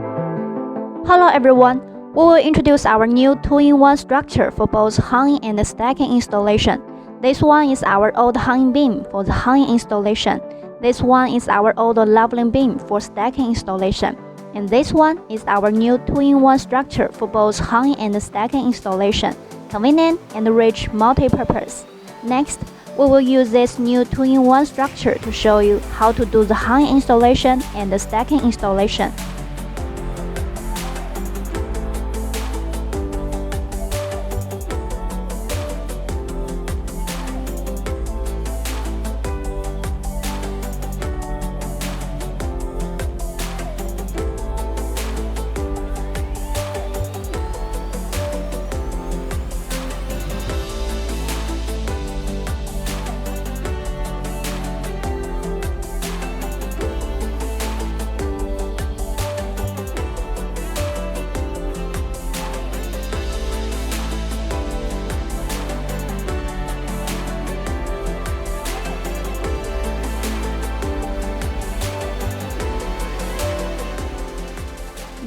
Hello everyone, we will introduce our new 2-in-1 structure for both hanging and stacking installation. This one is our old hanging beam for the hanging installation. This one is our old leveling beam for stacking installation. And this one is our new 2-in-1 structure for both hanging and stacking installation. Convenient and rich multi-purpose. Next, we will use this new 2-in-1 structure to show you how to do the hanging installation and the stacking installation.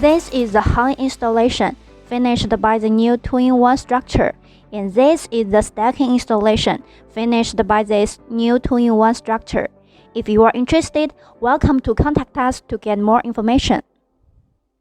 This is the hanging installation, finished by the new 2-in-1 structure. And this is the stacking installation, finished by this new 2-in-1 structure. If you are interested, welcome to contact us to get more information.